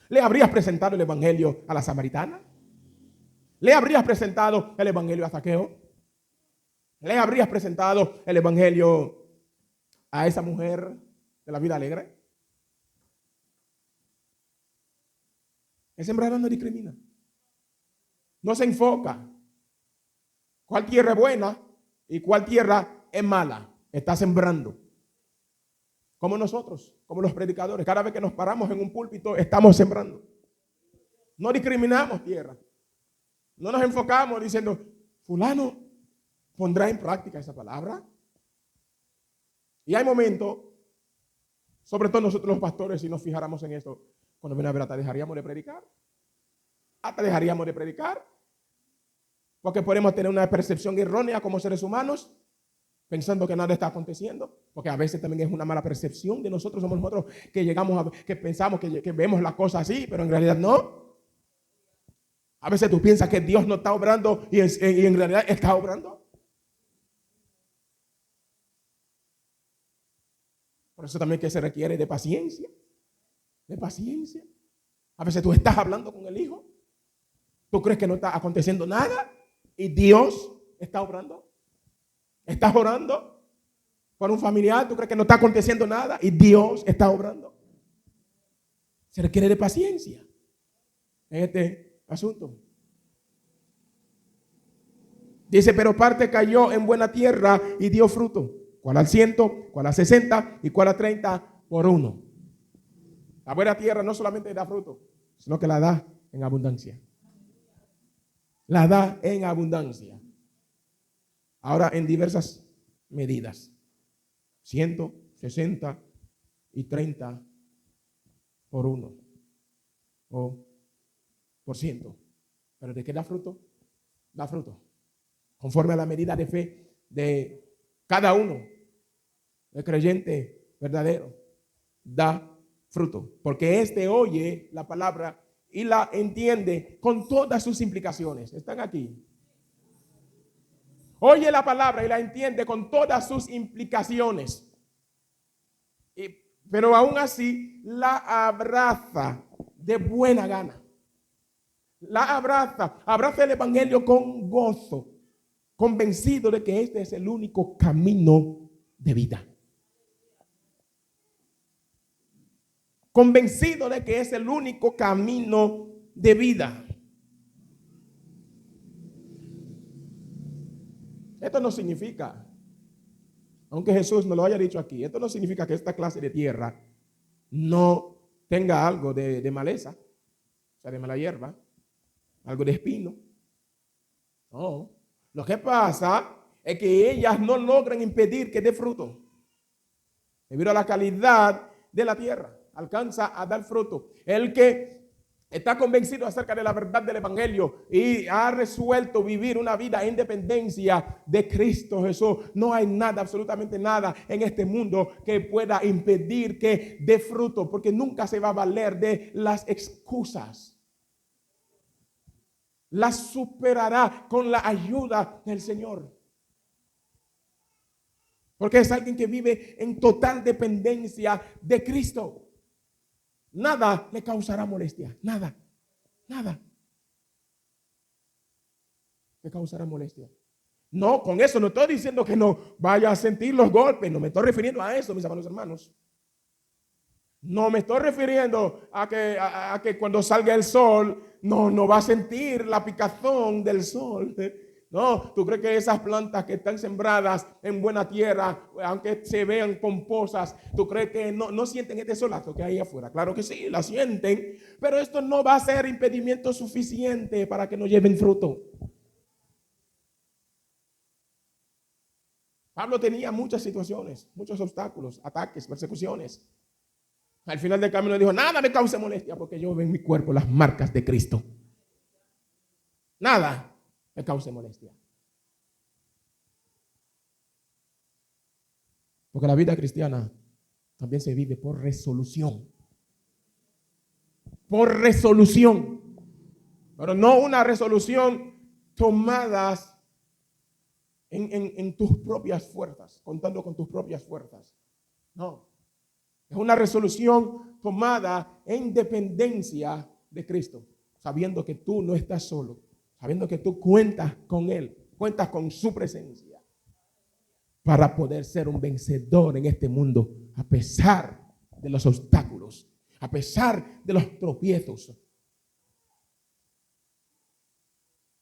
¿Le habrías presentado el evangelio a la samaritana? ¿Le habrías presentado el evangelio a Zaqueo? ¿Le habrías presentado el evangelio a esa mujer de la vida alegre? El sembrador no discrimina. No se enfoca. ¿Cuál tierra es buena y cuál tierra es mala? Está sembrando. Como nosotros, como los predicadores. Cada vez que nos paramos en un púlpito, estamos sembrando. No discriminamos tierra. No nos enfocamos diciendo, fulano pondrá en práctica esa palabra. Y hay momentos Sobre todo nosotros los pastores, si nos fijáramos en esto, cuando viene a ver, hasta dejaríamos de predicar. Hasta dejaríamos de predicar. Porque podemos tener una percepción errónea como seres humanos, pensando que nada está aconteciendo. Porque a veces también es una mala percepción de nosotros. Somos nosotros que llegamos que pensamos que vemos las cosas así, pero en realidad no. A veces tú piensas que Dios no está obrando y en realidad está obrando. Por eso también que se requiere de paciencia. De paciencia. A veces tú estás hablando con el hijo. Tú crees que no está aconteciendo nada y Dios está obrando. Estás orando por un familiar. Tú crees que no está aconteciendo nada y Dios está obrando. Se requiere de paciencia en este asunto. Dice, pero parte cayó en buena tierra y dio fruto. ¿Cuál al 100? ¿Cuál al 60? ¿Y cuál al 30? Por uno. La buena tierra no solamente da fruto, sino que la da en abundancia. La da en abundancia. Ahora en diversas medidas. 100, 60 y 30 por uno. O por ciento. ¿Pero de qué da fruto? Da fruto. Conforme a la medida de fe de cada uno. El creyente verdadero da fruto. Porque éste oye la palabra y la entiende con todas sus implicaciones. ¿Están aquí? Oye la palabra y la entiende con todas sus implicaciones. Pero aún así la abraza de buena gana. La abraza el evangelio con gozo, convencido de que este es el único camino de vida. Convencido de que es el único camino de vida. Esto no significa, aunque Jesús no lo haya dicho aquí, esto no significa que esta clase de tierra no tenga algo de maleza, o sea, de mala hierba, algo de espino. No. Lo que pasa es que ellas no logran impedir que dé fruto. Debido a la calidad de la tierra, alcanza a dar fruto. El que está convencido acerca de la verdad del evangelio y ha resuelto vivir una vida en dependencia de Cristo Jesús, no hay nada, absolutamente nada en este mundo que pueda impedir que dé fruto, porque nunca se va a valer de las excusas. Las superará con la ayuda del Señor. Porque es alguien que vive en total dependencia de Cristo. Nada le causará molestia. Nada. Le causará molestia. No, con eso no estoy diciendo que no vaya a sentir los golpes. No me estoy refiriendo a eso, mis amados hermanos. No me estoy refiriendo a que cuando salga el sol no va a sentir la picazón del sol. No, ¿tú crees que esas plantas que están sembradas en buena tierra, aunque se vean pomposas, tú crees que no sienten este solazo que hay afuera? Claro que sí, la sienten, pero esto no va a ser impedimento suficiente para que no lleven fruto. Pablo tenía muchas situaciones, muchos obstáculos, ataques, persecuciones. Al final del camino dijo, nada me cause molestia porque yo veo en mi cuerpo las marcas de Cristo. Nada me cause molestia. Porque la vida cristiana también se vive por resolución. Por resolución. Pero no una resolución tomadas en tus propias fuerzas, contando con tus propias fuerzas. No. Es una resolución tomada en dependencia de Cristo, sabiendo que tú no estás solo, sabiendo que tú cuentas con Él, cuentas con su presencia para poder ser un vencedor en este mundo a pesar de los obstáculos, a pesar de los tropiezos,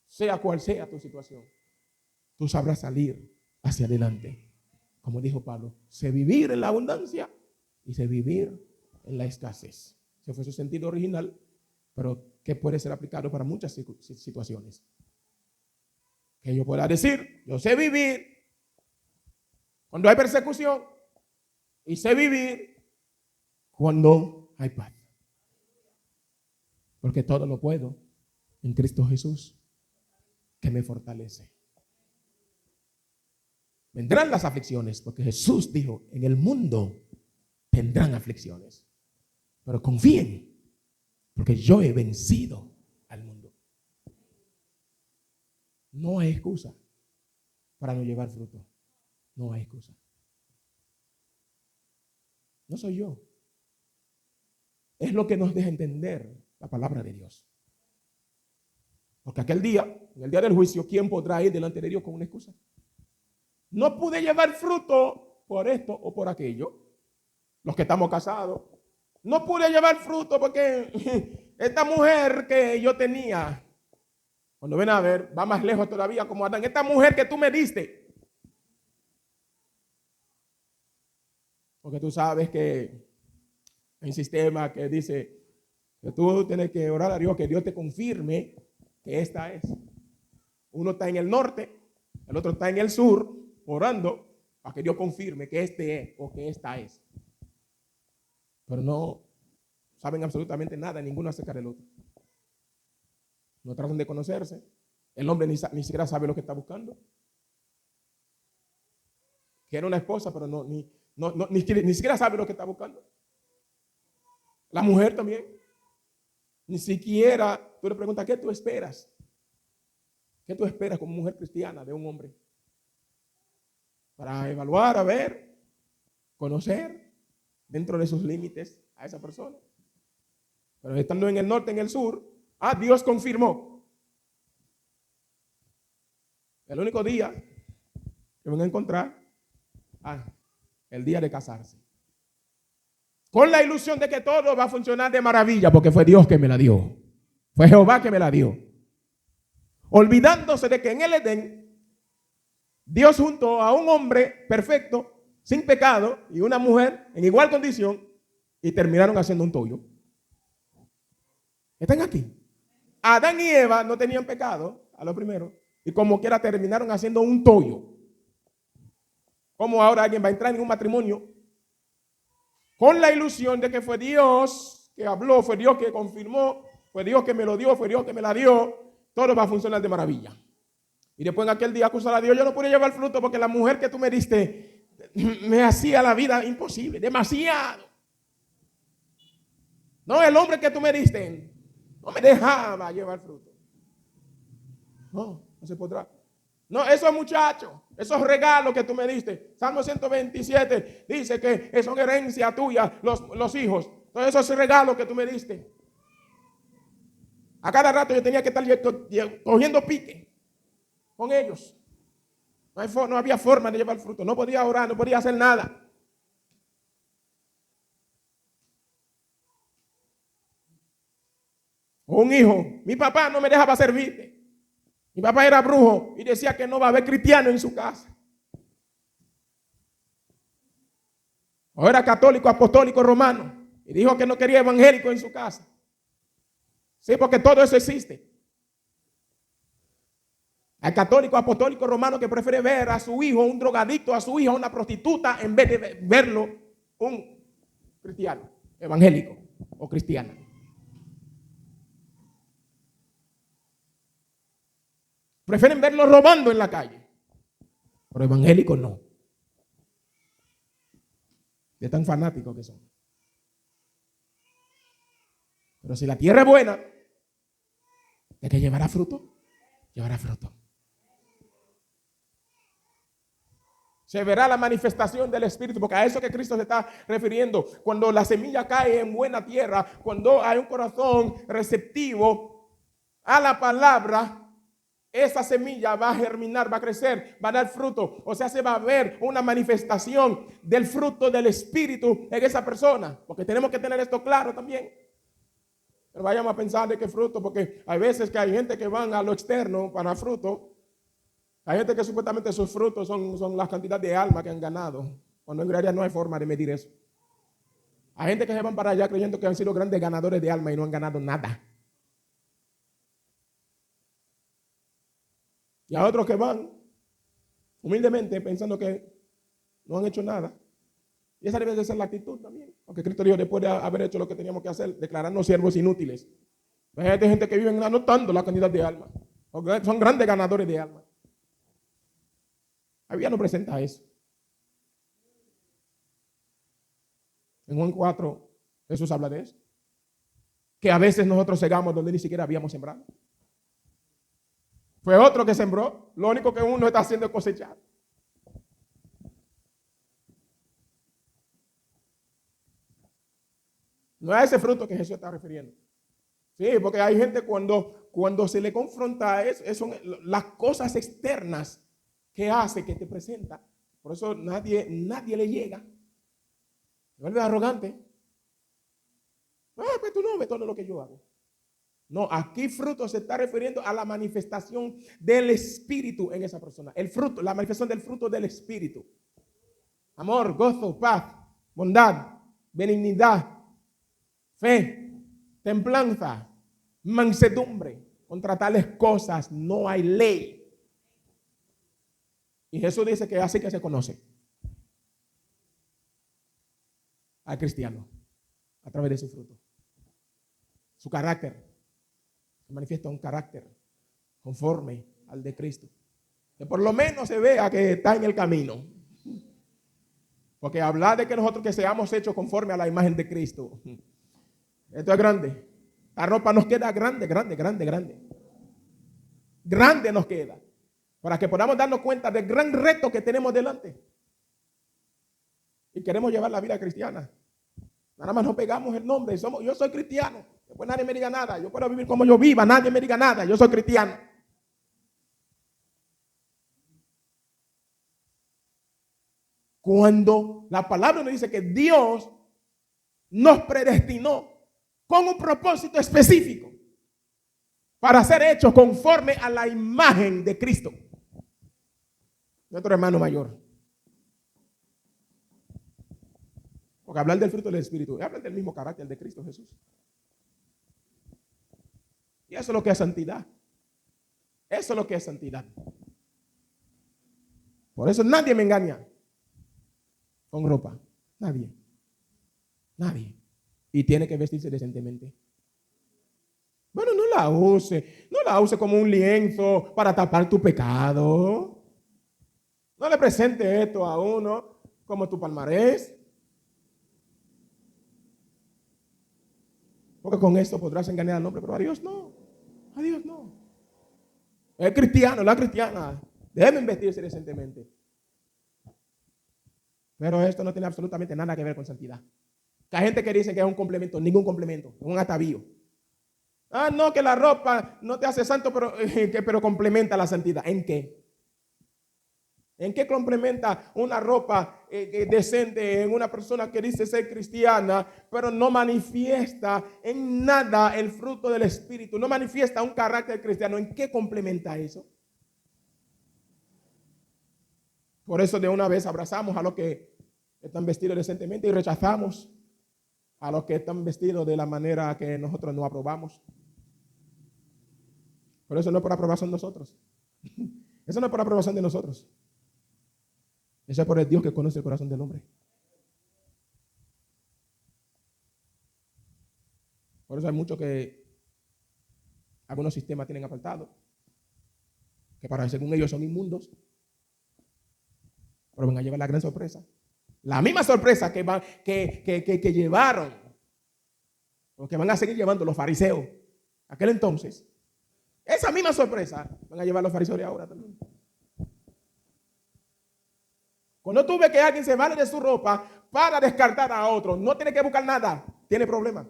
sea cual sea tu situación. Tú sabrás salir hacia adelante. Como dijo Pablo, sé vivir en la abundancia y sé vivir en la escasez. Ese fue su sentido original, pero que puede ser aplicado para muchas situaciones. Que yo pueda decir, yo sé vivir cuando hay persecución y sé vivir cuando hay paz. Porque todo lo puedo en Cristo Jesús, que me fortalece. Vendrán las aflicciones, porque Jesús dijo, en el mundo tendrán aflicciones. Pero confíen, porque yo he vencido al mundo. No hay excusa para no llevar fruto. No hay excusa. No soy yo. Es lo que nos deja entender la palabra de Dios. Porque aquel día, en el día del juicio, ¿quién podrá ir delante de Dios con una excusa? No pude llevar fruto por esto o por aquello. Los que estamos casados. No pude llevar fruto porque esta mujer que yo tenía, cuando ven a ver, va más lejos todavía como Adán. Esta mujer que tú me diste. Porque tú sabes que hay un sistema que dice que tú tienes que orar a Dios, que Dios te confirme que esta es. Uno está en el norte, el otro está en el sur, orando para que Dios confirme que este es o que esta es. Pero no saben absolutamente nada, ninguno acerca del otro. No tratan de conocerse. El hombre ni siquiera sabe lo que está buscando. Quiere una esposa, pero ni siquiera sabe lo que está buscando. La mujer también. Ni siquiera, tú le preguntas, ¿qué tú esperas? ¿Qué tú esperas como mujer cristiana de un hombre? Para evaluar, a ver, conocer dentro de sus límites a esa persona. Pero estando en el norte, en el sur, Dios confirmó. El único día que van a encontrar, el día de casarse. Con la ilusión de que todo va a funcionar de maravilla, porque fue Dios que me la dio. Fue Jehová que me la dio. Olvidándose de que en el Edén, Dios juntó a un hombre perfecto, sin pecado, y una mujer en igual condición, y terminaron haciendo un tollo. ¿Están aquí? Adán y Eva no tenían pecado, a lo primero, y como quiera terminaron haciendo un tollo. ¿Cómo ahora alguien va a entrar en un matrimonio con la ilusión de que fue Dios que habló, fue Dios que confirmó, fue Dios que me lo dio, fue Dios que me la dio, todo va a funcionar de maravilla? Y después en aquel día acusar a Dios, yo no pude llevar fruto porque la mujer que tú me diste me hacía la vida imposible, demasiado. No, el hombre que tú me diste no me dejaba llevar fruto. No se podrá. No, esos muchachos, esos regalos que tú me diste. Salmo 127 dice que son herencia tuya los hijos. Todos esos regalos que tú me diste. A cada rato yo tenía que estar cogiendo pique con ellos. No había forma de llevar fruto. No podía orar, no podía hacer nada. Un hijo, mi papá no me dejaba servirte. Mi papá era brujo y decía que no va a haber cristiano en su casa. O era católico, apostólico, romano. Y dijo que no quería evangélico en su casa. Sí, porque todo eso existe. Hay católico, apostólico, romano que prefiere ver a su hijo un drogadicto, a su hija una prostituta, en vez de verlo un cristiano, evangélico o cristiano. Prefieren verlo robando en la calle. Pero evangélicos no. De tan fanáticos que son. Pero si la tierra es buena, ¿de qué llevará fruto? Llevará fruto. Se verá la manifestación del Espíritu, porque a eso que Cristo se está refiriendo. Cuando la semilla cae en buena tierra, cuando hay un corazón receptivo a la palabra, esa semilla va a germinar, va a crecer, va a dar fruto. O sea, se va a ver una manifestación del fruto del Espíritu en esa persona. Porque tenemos que tener esto claro también. Pero vayamos a pensar de qué fruto, porque hay veces que hay gente que van a lo externo para fruto. Hay gente que supuestamente sus frutos son la cantidad de alma que han ganado. Cuando en realidad no hay forma de medir eso. Hay gente que se van para allá creyendo que han sido grandes ganadores de alma y no han ganado nada. Y a otros que van humildemente pensando que no han hecho nada. Y esa debe de ser la actitud también. Porque Cristo dijo, después de haber hecho lo que teníamos que hacer, declararnos siervos inútiles. Hay gente que vive anotando la cantidad de almas. Son grandes ganadores de almas. La Biblia no presenta eso. En Juan 4, Jesús habla de eso. Que a veces nosotros cegamos donde ni siquiera habíamos sembrado. Fue otro que sembró. Lo único que uno está haciendo es cosechar. No es ese fruto que Jesús está refiriendo. Sí, porque hay gente cuando se le confronta son las cosas externas que hace, que te presenta. Por eso nadie le llega. Se vuelve arrogante. Pues tú no ves todo lo que yo hago. No, aquí fruto se está refiriendo a la manifestación del Espíritu en esa persona. El fruto, la manifestación del fruto del Espíritu. Amor, gozo, paz, bondad, benignidad, fe, templanza, mansedumbre. Contra tales cosas no hay ley. Y Jesús dice que así que se conoce al cristiano a través de su fruto. Su carácter. Se manifiesta un carácter conforme al de Cristo. Que por lo menos se vea que está en el camino. Porque hablar de que nosotros que seamos hechos conforme a la imagen de Cristo. Esto es grande. La ropa nos queda grande. Grande nos queda. Para que podamos darnos cuenta del gran reto que tenemos delante. Y queremos llevar la vida cristiana. Nada más nos pegamos el nombre. Yo soy cristiano. Después nadie me diga nada. Yo puedo vivir como yo viva. Nadie me diga nada. Yo soy cristiano. Cuando la palabra nos dice que Dios nos predestinó con un propósito específico para ser hechos conforme a la imagen de Cristo. Nuestro hermano mayor. Porque hablar del fruto del Espíritu, hablan del mismo carácter de Cristo Jesús. Y eso es lo que es santidad. Eso es lo que es santidad. Por eso nadie me engaña con ropa. Nadie. Y tiene que vestirse decentemente. Bueno, no la use como un lienzo para tapar tu pecado. No le presente esto a uno como tu palmarés. Porque con esto podrás engañar al hombre, pero a Dios no. A Dios no. El cristiano, la cristiana, deben vestirse decentemente. Pero esto no tiene absolutamente nada que ver con santidad. Que hay gente que dice que es un complemento, ningún complemento, es un atavío. No, que la ropa no te hace santo, pero complementa la santidad. ¿En qué? ¿En qué complementa una ropa decente en una persona que dice ser cristiana, pero no manifiesta en nada el fruto del Espíritu? No manifiesta un carácter cristiano. ¿En qué complementa eso? Por eso de una vez abrazamos a los que están vestidos decentemente y rechazamos a los que están vestidos de la manera que nosotros no aprobamos. Por eso no es por aprobación de nosotros. Eso no es por aprobación de nosotros. Eso es por el Dios que conoce el corazón del hombre. Por eso hay muchos que algunos sistemas tienen apartado, que para según ellos son inmundos, pero van a llevar la gran sorpresa. La misma sorpresa que llevaron, o que van a seguir llevando los fariseos aquel entonces. Esa misma sorpresa van a llevar los fariseos de ahora también. Cuando tú ves que alguien se vale de su ropa para descartar a otro, no tiene que buscar nada, tiene problema.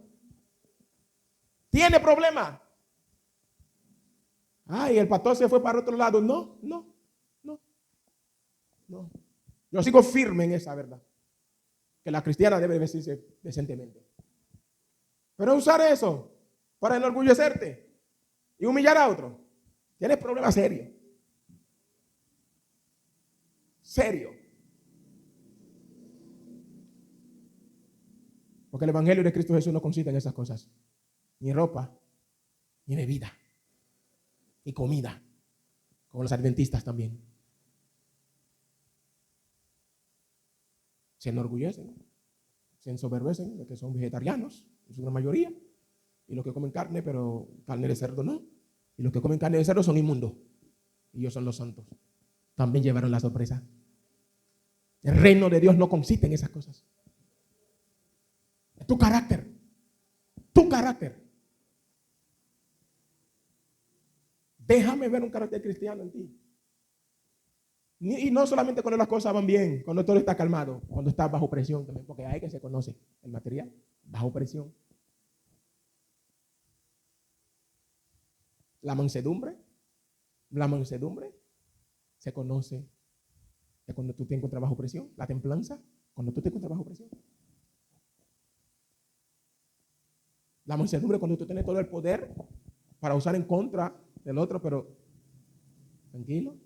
Tiene problema. Ay, el pastor se fue para otro lado. No. Yo sigo firme en esa verdad. Que la cristiana debe vestirse decentemente. Pero usar eso para enorgullecerte y humillar a otro, tienes problemas serios. Serio. Porque el evangelio de Cristo Jesús no consiste en esas cosas. Ni ropa, ni bebida, ni comida. Como los adventistas también. se enorgullecen, se ensoberbecen de que son vegetarianos, es una mayoría, y los que comen carne, pero carne de cerdo no, y los que comen carne de cerdo son inmundos, y ellos son los santos. También llevaron la sorpresa. El reino de Dios no consiste en esas cosas. Es tu carácter, tu carácter. Déjame ver un carácter cristiano en ti. Y no solamente cuando las cosas van bien, cuando todo está calmado, cuando estás bajo presión también, porque hay que se conoce el material, bajo presión. La mansedumbre se conoce de cuando tú te encuentras bajo presión. La templanza, cuando tú te encuentras bajo presión. La mansedumbre, cuando tú tienes todo el poder para usar en contra del otro, pero tranquilo.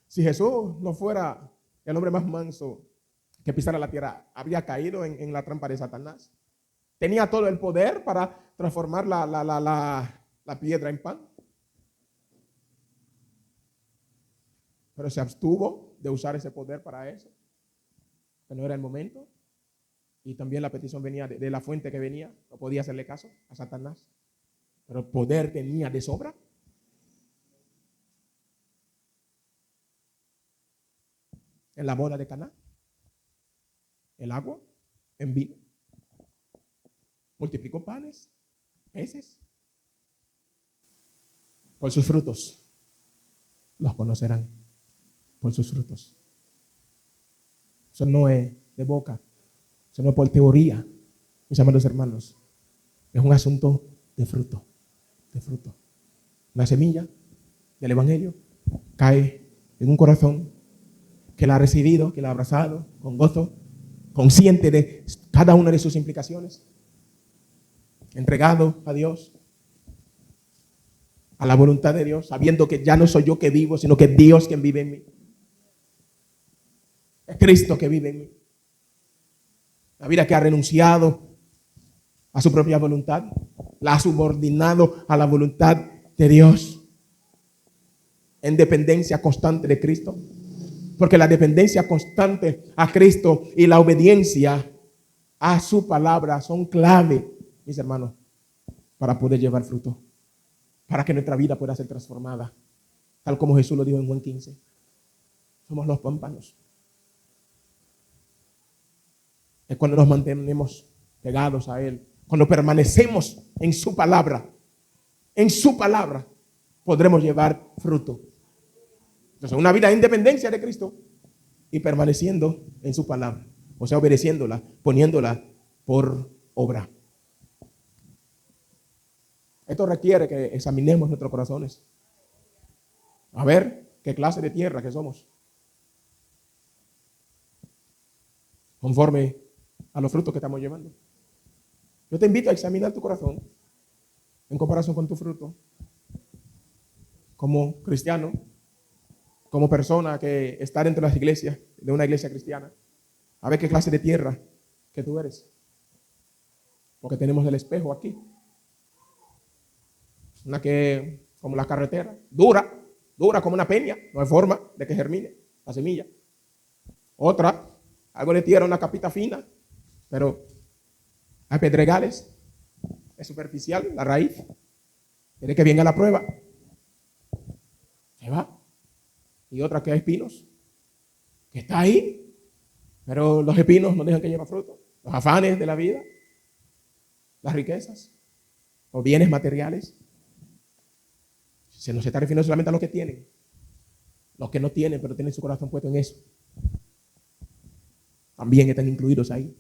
Si Jesús no fuera el hombre más manso que pisara la tierra, habría caído en la trampa de Satanás. Tenía todo el poder para transformar la piedra en pan. Pero se abstuvo de usar ese poder para eso, que no era el momento. Y también la petición venía de la fuente que venía. No podía hacerle caso a Satanás. Pero el poder tenía de sobra. En la boda de Caná, el agua en vino. Multiplicó panes, peces. Por sus frutos los conocerán. Por sus frutos. Eso no es de boca. Eso no es por teoría, mis amados hermanos. Es un asunto de fruto. De fruto. La semilla del evangelio cae en un corazón que la ha recibido, que la ha abrazado con gozo, consciente de cada una de sus implicaciones, entregado a Dios, a la voluntad de Dios, sabiendo que ya no soy yo que vivo, sino que es Dios quien vive en mí. Es Cristo que vive en mí. La vida que ha renunciado a su propia voluntad, la ha subordinado a la voluntad de Dios, en dependencia constante de Cristo. Porque la dependencia constante a Cristo y la obediencia a su palabra son clave, mis hermanos, para poder llevar fruto, para que nuestra vida pueda ser transformada, tal como Jesús lo dijo en Juan 15. Somos los pámpanos. Es cuando nos mantenemos pegados a Él, cuando permanecemos en su palabra, podremos llevar fruto. Entonces, una vida en dependencia de Cristo y permaneciendo en su palabra, o sea, obedeciéndola, poniéndola por obra. Esto requiere que examinemos nuestros corazones, a ver qué clase de tierra que somos, conforme a los frutos que estamos llevando. Yo te invito a examinar tu corazón en comparación con tu fruto, como cristiano, como persona que está dentro de las iglesias, de una iglesia cristiana, a ver qué clase de tierra que tú eres. Porque tenemos el espejo aquí. Una que, como la carretera, dura como una peña, no hay forma de que germine la semilla. Otra, algo de tierra, una capita fina, pero hay pedregales, es superficial, la raíz. Tiene que venga la prueba. Se va. Y otra que hay espinos, que está ahí, pero los espinos no dejan que lleve fruto. Los afanes de la vida, las riquezas, los bienes materiales. Se nos está refiriendo solamente a los que tienen. Los que no tienen, pero tienen su corazón puesto en eso, también están incluidos ahí.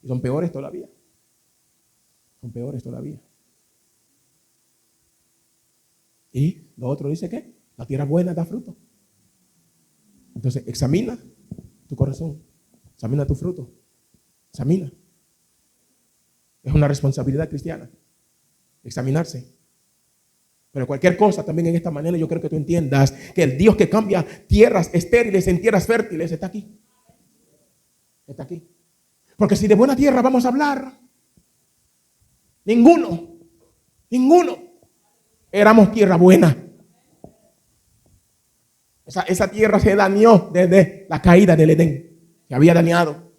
Y son peores todavía. Y lo otro dice que la tierra buena da fruto. Entonces, examina tu corazón, examina tu fruto, examina. Es una responsabilidad cristiana, examinarse. Pero cualquier cosa también en esta mañana yo creo que tú entiendas que el Dios que cambia tierras estériles en tierras fértiles está aquí. Está aquí. Porque si de buena tierra vamos a hablar, ninguno éramos tierra buena. Esa tierra se dañó desde la caída del Edén. Se había dañado.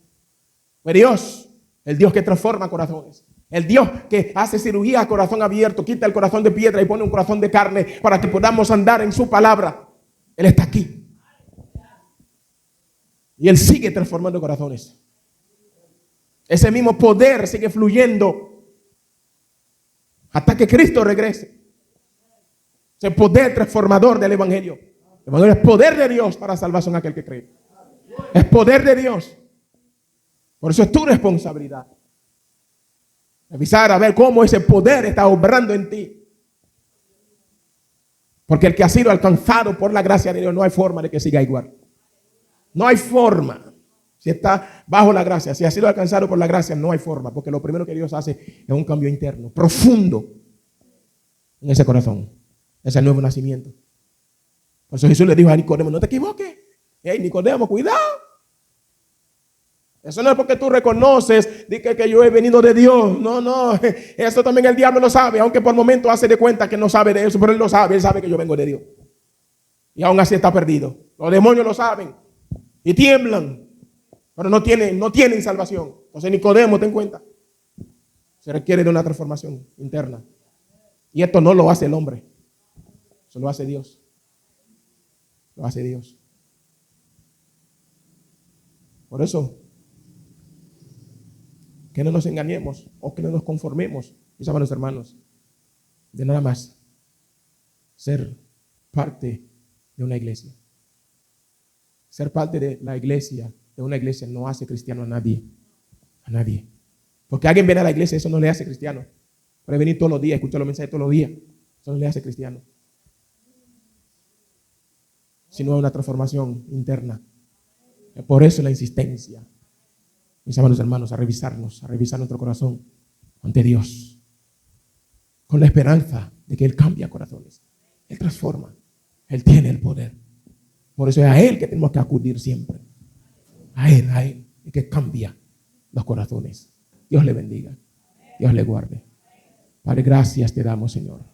Fue Dios, el Dios que transforma corazones. El Dios que hace cirugía a corazón abierto, quita el corazón de piedra y pone un corazón de carne para que podamos andar en su palabra. Él está aquí. Y Él sigue transformando corazones. Ese mismo poder sigue fluyendo hasta que Cristo regrese. Ese poder transformador del Evangelio. El Evangelio es poder de Dios para salvación a aquel que cree. Es poder de Dios. Por eso es tu responsabilidad. Revisar a ver cómo ese poder está obrando en ti. Porque el que ha sido alcanzado por la gracia de Dios, no hay forma de que siga igual. No hay forma. Si está bajo la gracia, si ha sido alcanzado por la gracia, no hay forma. Porque lo primero que Dios hace es un cambio interno, profundo, en ese corazón. Es el nuevo nacimiento. Por eso Jesús le dijo a Nicodemo: no te equivoques. Hey, Nicodemo, cuidado. Eso no es porque tú reconoces que yo he venido de Dios. No. Eso también el diablo lo sabe. Aunque por momentos hace de cuenta que no sabe de eso. Pero él lo sabe. Él sabe que yo vengo de Dios. Y aún así está perdido. Los demonios lo saben. Y tiemblan. Pero no tienen salvación. Entonces Nicodemo, ten cuenta. Se requiere de una transformación interna. Y esto no lo hace el hombre. Eso lo hace Dios. Lo hace Dios. Por eso, que no nos engañemos o que no nos conformemos, mis amados hermanos, de nada más ser parte de una iglesia. Ser parte de la iglesia, de una iglesia, no hace cristiano a nadie. A nadie. Porque alguien viene a la iglesia, eso no le hace cristiano. Puede venir todos los días, escuchar los mensajes todos los días. Eso no le hace cristiano. Sino una transformación interna. Por eso la insistencia, mis amados hermanos, a revisar nuestro corazón ante Dios, con la esperanza de que Él cambia corazones. Él transforma. Él tiene el poder. Por eso es a Él que tenemos que acudir siempre. A Él, y que cambia los corazones. Dios le bendiga. Dios le guarde. Padre, gracias te damos, Señor.